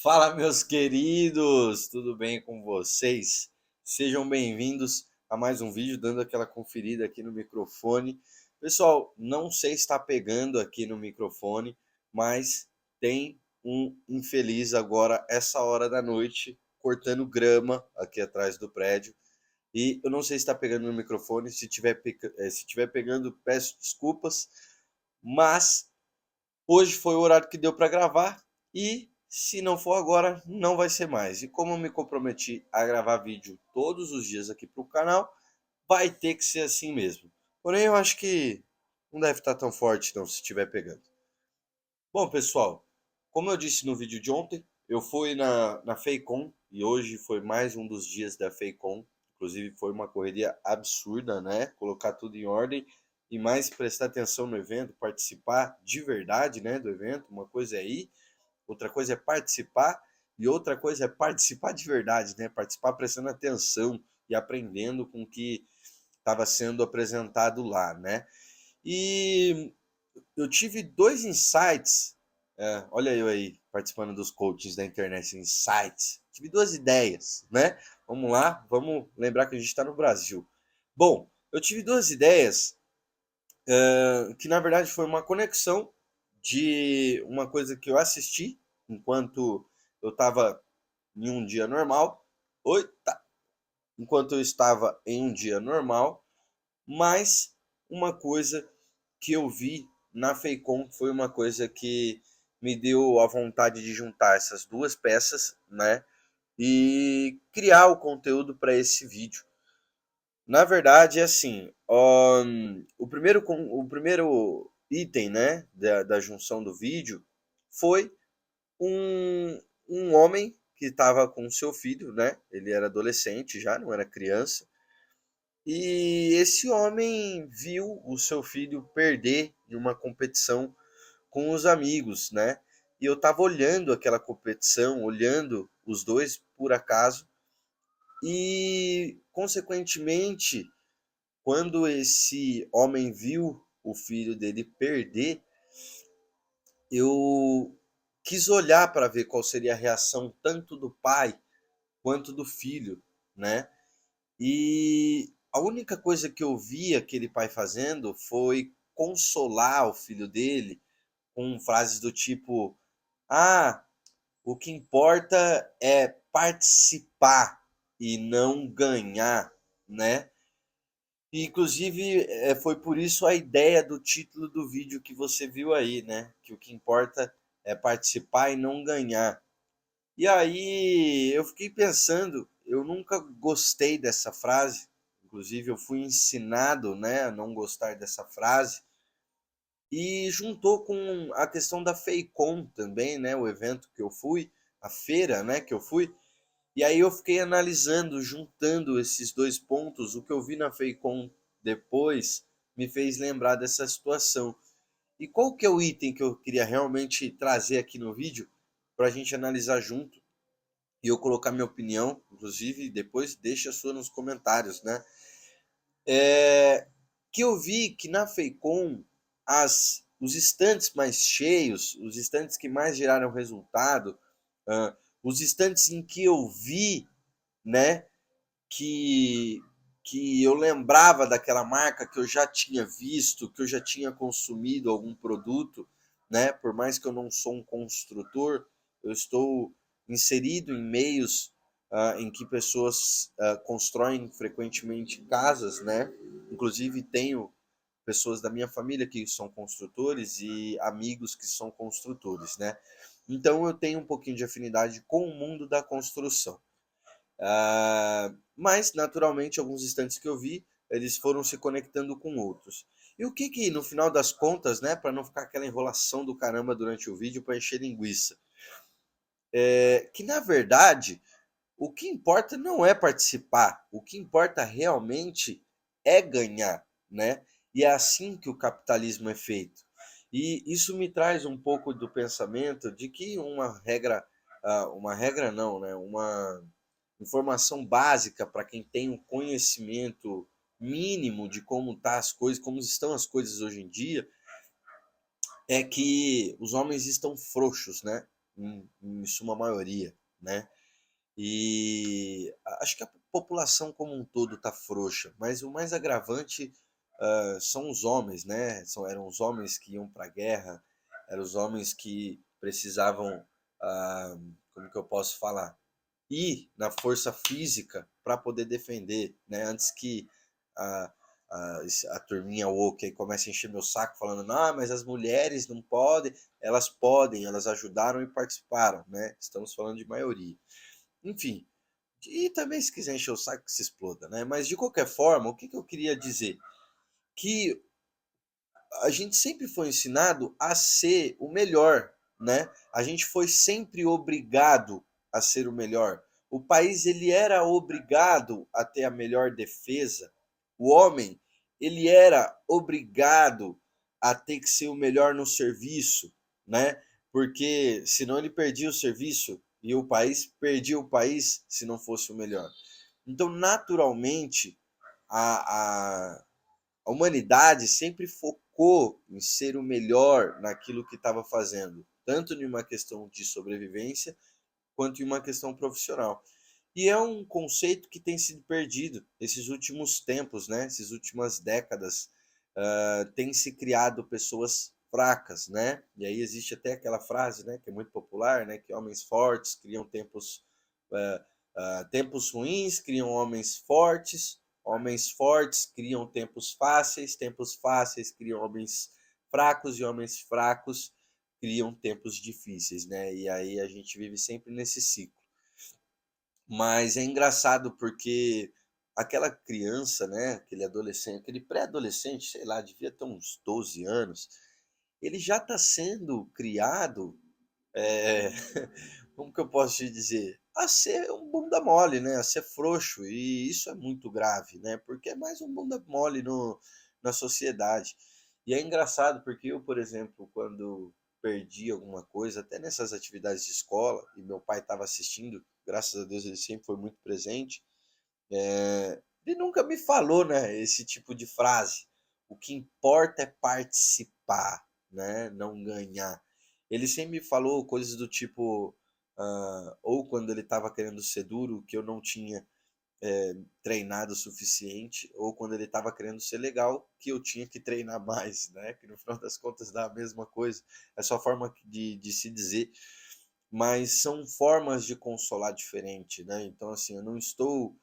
Fala, meus queridos, tudo bem com vocês? Sejam bem-vindos a mais um vídeo, dando aquela conferida aqui no microfone. Pessoal, não sei se está pegando aqui no microfone, mas tem um infeliz agora, essa hora da noite, cortando grama aqui atrás do prédio. E eu não sei se está pegando no microfone, se tiver pegando, peço desculpas, mas hoje foi o horário que deu para gravar e se não for agora, não vai ser mais. E como eu me comprometi a gravar vídeo todos os dias aqui para o canal, vai ter que ser assim mesmo. Porém, eu acho que não deve estar tão forte não se estiver pegando. Bom, pessoal, como eu disse no vídeo de ontem, eu fui na FEICON e hoje foi mais um dos dias da FEICON. Inclusive foi uma correria absurda, né? Colocar tudo em ordem e mais prestar atenção no evento, participar de verdade, né, do evento. Uma coisa é ir, outra coisa é participar e outra coisa é participar de verdade, né? Participar prestando atenção e aprendendo com o que estava sendo apresentado lá, né? E eu tive dois insights. Olha eu aí participando dos coaches da internet, insights. Tive duas ideias, né? Vamos lá, vamos lembrar que a gente está no Brasil. Bom, eu tive duas ideias que na verdade foi uma conexão de uma coisa que eu assisti enquanto eu estava em um dia normal. Oi, tá. Enquanto eu estava em um dia normal, mas uma coisa que eu vi na FEICON foi uma coisa que me deu a vontade de juntar essas duas peças, né? E criar o conteúdo para esse vídeo. Na verdade, é assim, o primeiro item, né, da junção do vídeo foi um homem que estava com seu filho, né? Ele era adolescente já, não era criança. E esse homem viu o seu filho perder em uma competição com os amigos, né? E eu estava olhando aquela competição, olhando os dois por acaso, e consequentemente, quando esse homem viu o filho dele perder, eu quis olhar para ver qual seria a reação tanto do pai quanto do filho, né? E a única coisa que eu vi aquele pai fazendo foi consolar o filho dele com frases do tipo: Ah, o que importa é participar e não ganhar, né? E, inclusive, foi por isso a ideia do título do vídeo que você viu aí, né? Que o que importa é participar e não ganhar. E aí eu fiquei pensando, eu nunca gostei dessa frase, inclusive eu fui ensinado, né, a não gostar dessa frase, e juntou com a questão da FEICON também, né, o evento que eu fui, a feira, né, que eu fui, e aí eu fiquei analisando, juntando esses dois pontos, o que eu vi na FEICON depois me fez lembrar dessa situação. E qual que é o item que eu queria realmente trazer aqui no vídeo para a gente analisar junto? E eu colocar minha opinião, inclusive depois deixa a sua nos comentários, né? Que eu vi que na FEICON os estantes mais cheios, os estantes que mais geraram resultado, os estantes em que eu vi, né, que que eu lembrava daquela marca que eu já tinha visto, que eu já tinha consumido algum produto, né? Por mais que eu não sou um construtor, eu estou inserido em meios em que pessoas constroem frequentemente casas, né? Inclusive tenho pessoas da minha família que são construtores e amigos que são construtores, né? Então eu tenho um pouquinho de afinidade com o mundo da construção. Mas, naturalmente, alguns instantes que eu vi, eles foram se conectando com outros. E o que que, no final das contas, né, para não ficar aquela enrolação do caramba durante o vídeo para encher linguiça, que na verdade o que importa não é participar, o que importa realmente é ganhar, né? E é assim que o capitalismo é feito. E isso me traz um pouco do pensamento de que uma regra não, né? Uma informação básica para quem tem um conhecimento mínimo de como tá as coisas, como estão as coisas hoje em dia, é que os homens estão frouxos, né? em suma maioria, né? E acho que a população como um todo está frouxa, mas o mais agravante são os homens, né? Eram os homens que iam para a guerra, eram os homens que precisavam, ah, como que eu posso falar? Ir na força física para poder defender, né? Antes que a, a turminha woke aí comece a encher meu saco falando, não, mas as mulheres não podem, elas ajudaram e participaram, né? Estamos falando de maioria. Enfim, e também se quiser encher o saco que se exploda, né? Mas de qualquer forma, o que, que eu queria dizer? Que a gente sempre foi ensinado a ser o melhor, né? A gente foi sempre obrigado a ser o melhor. O país ele era obrigado a ter a melhor defesa. O homem ele era obrigado a ter que ser o melhor no serviço, né? Porque senão ele perdia o serviço e o país perdia o país se não fosse o melhor. Então, naturalmente, a, a humanidade sempre focou em ser o melhor naquilo que estava fazendo, tanto em uma questão de sobrevivência quanto em uma questão profissional. E é um conceito que tem sido perdido esses últimos tempos, né? Essas últimas décadas, tem se criado pessoas fracas, né? E aí existe até aquela frase, né, que é muito popular, né, que homens fortes criam tempos ruins, criam homens fortes criam tempos fáceis criam homens fracos e homens fracos criam tempos difíceis, né? E aí a gente vive sempre nesse ciclo. Mas é engraçado porque aquela criança, né, aquele adolescente, aquele pré-adolescente, sei lá, devia ter uns 12 anos, ele já está sendo criado, é, como que eu posso te dizer? A ser um bunda mole, né? A ser frouxo. E isso é muito grave, né? Porque é mais um bunda mole no, na sociedade. E é engraçado porque eu, por exemplo, quando perdi alguma coisa, até nessas atividades de escola, e meu pai estava assistindo, graças a Deus ele sempre foi muito presente, ele nunca me falou, né, esse tipo de frase. O que importa é participar, né, não ganhar. Ele sempre me falou coisas do tipo, ou quando ele estava querendo ser duro, que eu não tinha treinado o suficiente, ou quando ele estava querendo ser legal, que eu tinha que treinar mais, né? Que no final das contas dá a mesma coisa. É só forma de se dizer, mas são formas de consolar diferente, né? Então, assim, eu não estou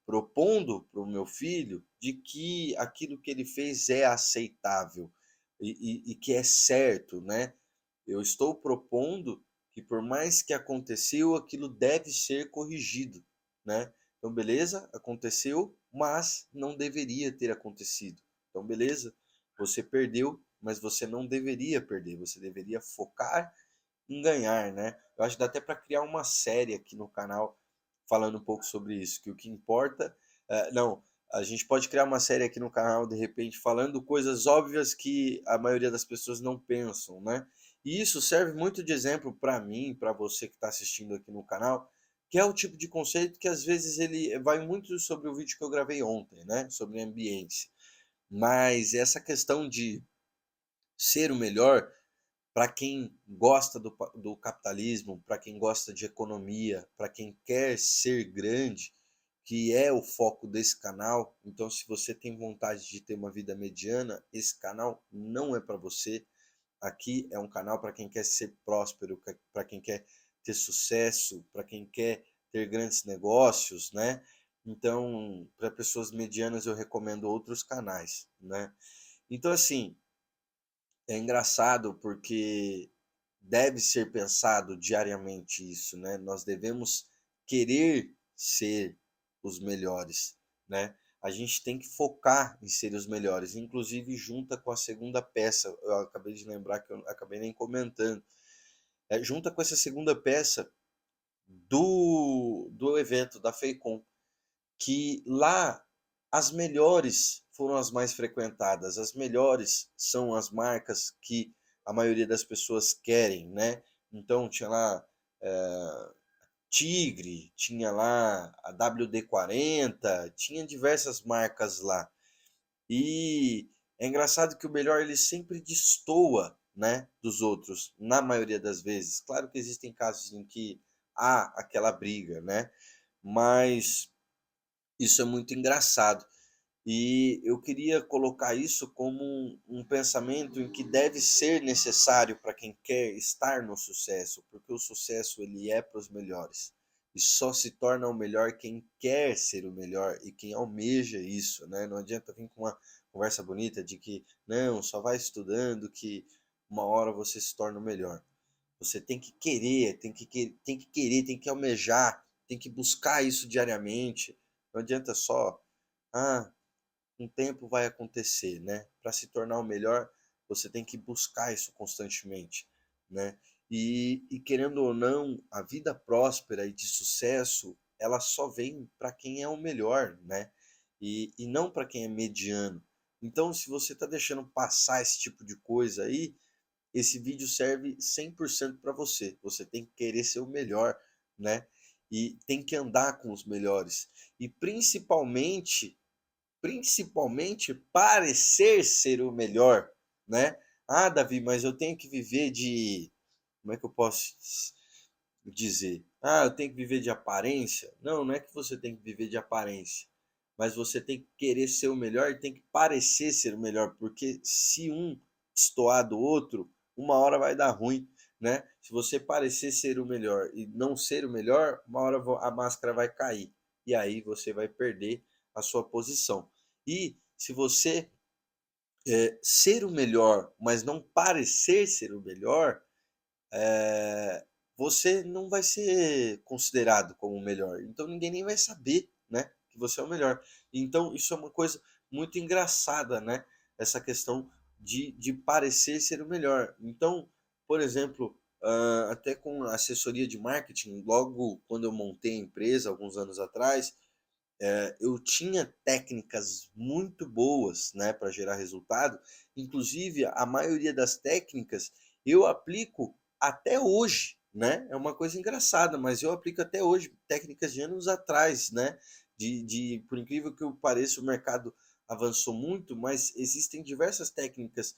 propondo para o meu filho de que aquilo que ele fez é aceitável e que é certo, né? Eu estou propondo que por mais que aconteceu, aquilo deve ser corrigido, né? Então, beleza, aconteceu, mas não deveria ter acontecido. Então, beleza, você perdeu, mas você não deveria perder, você deveria focar em ganhar, né? Eu acho que dá até para criar uma série aqui no canal falando um pouco sobre isso, que o que importa, não, a gente pode criar uma série aqui no canal de repente falando coisas óbvias que a maioria das pessoas não pensam, né? E isso serve muito de exemplo para mim, para você que está assistindo aqui no canal, que é o tipo de conceito que às vezes ele vai muito sobre o vídeo que eu gravei ontem, né? Sobre ambiente. Mas essa questão de ser o melhor para quem gosta do capitalismo, para quem gosta de economia, para quem quer ser grande, que é o foco desse canal. Então, se você tem vontade de ter uma vida mediana, esse canal não é para você. Aqui é um canal para quem quer ser próspero, para quem quer ter sucesso, para quem quer ter grandes negócios, né? Então, para pessoas medianas eu recomendo outros canais, né? Então, assim, é engraçado porque deve ser pensado diariamente isso, né? Nós devemos querer ser os melhores, né? A gente tem que focar em ser os melhores, inclusive junta com a segunda peça. Eu acabei de lembrar que eu acabei nem comentando. Junta com essa segunda peça do evento da FEICOM, que lá as melhores foram as mais frequentadas, as melhores são as marcas que a maioria das pessoas querem, né? Então tinha lá Tigre, tinha lá a WD-40, tinha diversas marcas lá. E é engraçado que o melhor ele sempre destoa né, dos outros, na maioria das vezes. Claro que existem casos em que há aquela briga, né, mas isso é muito engraçado. E eu queria colocar isso como um pensamento em que deve ser necessário para quem quer estar no sucesso, porque o sucesso ele é para os melhores. E só se torna o melhor quem quer ser o melhor e quem almeja isso, né? Não adianta vir com uma conversa bonita de que não, só vai estudando que uma hora você se torna o melhor. Você tem que querer, tem que almejar, tem que buscar isso diariamente. Não adianta só, ah, um tempo vai acontecer, né? Para se tornar o melhor, você tem que buscar isso constantemente, né? E querendo ou não, a vida próspera e de sucesso, ela só vem para quem é o melhor, né? E não para quem é mediano. Então, se você está deixando passar esse tipo de coisa aí, esse vídeo serve 100% para você. Você tem que querer ser o melhor, né? E tem que andar com os melhores. E principalmente parecer ser o melhor, né? Ah, Davi, mas eu tenho que viver de, como é que eu posso dizer? Ah, eu tenho que viver de aparência? Não, não é que você tem que viver de aparência, mas você tem que querer ser o melhor e tem que parecer ser o melhor, porque se um destoar do outro, uma hora vai dar ruim, né? Se você parecer ser o melhor e não ser o melhor, uma hora a máscara vai cair e aí você vai perder a sua posição. E se você ser o melhor, mas não parecer ser o melhor, é, você não vai ser considerado como o melhor. Então ninguém nem vai saber, né, que você é o melhor. Então isso é uma coisa muito engraçada, né? Essa questão de parecer ser o melhor. Então, por exemplo, até com assessoria de marketing, logo quando eu montei a empresa, alguns anos atrás, eu tinha técnicas muito boas, né, para gerar resultado. Inclusive, a maioria das técnicas eu aplico até hoje, né? É uma coisa engraçada, mas eu aplico até hoje técnicas de anos atrás, né? Por incrível que eu pareça, o mercado avançou muito, mas existem diversas técnicas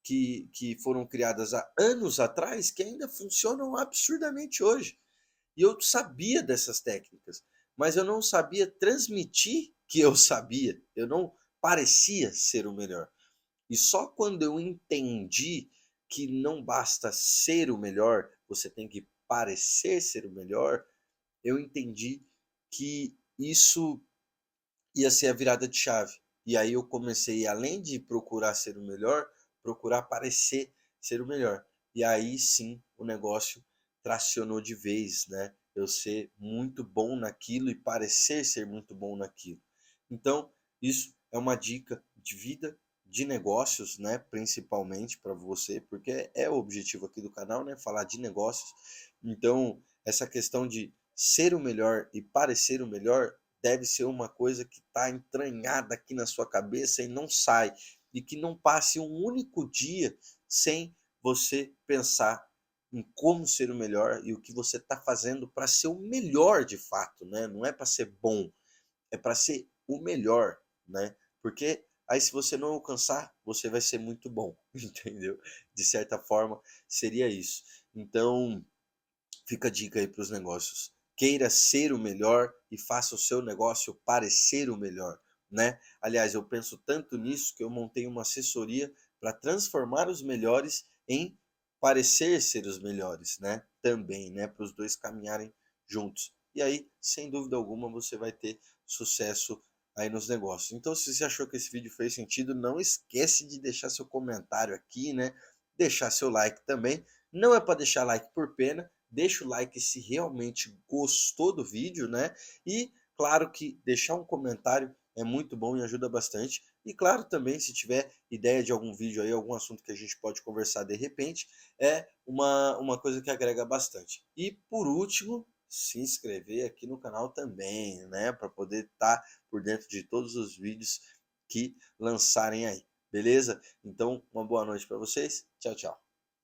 que foram criadas há anos atrás que ainda funcionam absurdamente hoje. E eu sabia dessas técnicas, mas eu não sabia transmitir que eu sabia. Eu não parecia ser o melhor. E só quando eu entendi que não basta ser o melhor, você tem que parecer ser o melhor, eu entendi que isso ia ser a virada de chave. E aí eu comecei, além de procurar ser o melhor, procurar parecer ser o melhor. E aí sim o negócio tracionou de vez, né? Eu ser muito bom naquilo e parecer ser muito bom naquilo. Então, isso é uma dica de vida, de negócios, né? Principalmente para você, porque é o objetivo aqui do canal, né? Falar de negócios. Então, essa questão de ser o melhor e parecer o melhor deve ser uma coisa que está entranhada aqui na sua cabeça e não sai. E que não passe um único dia sem você pensar em como ser o melhor e o que você está fazendo para ser o melhor de fato, né? Não é para ser bom, é para ser o melhor, né? Porque aí se você não alcançar, você vai ser muito bom, entendeu? De certa forma, seria isso. Então, fica a dica aí para os negócios. Queira ser o melhor e faça o seu negócio parecer o melhor, né? Aliás, eu penso tanto nisso que eu montei uma assessoria para transformar os melhores em parecer ser os melhores, né? Também, né? Para os dois caminharem juntos. E aí, sem dúvida alguma, você vai ter sucesso aí nos negócios. Então, se você achou que esse vídeo fez sentido, não esquece de deixar seu comentário aqui, né? Deixar seu like também. Não é para deixar like por pena, deixa o like se realmente gostou do vídeo, né? E claro que deixar um comentário é muito bom e ajuda bastante. E claro também, se tiver ideia de algum vídeo aí, algum assunto que a gente pode conversar de repente, é uma coisa que agrega bastante. E por último, se inscrever aqui no canal também, né? Para poder estar por dentro de todos os vídeos que lançarem aí. Beleza? Então, uma boa noite para vocês. Tchau, tchau.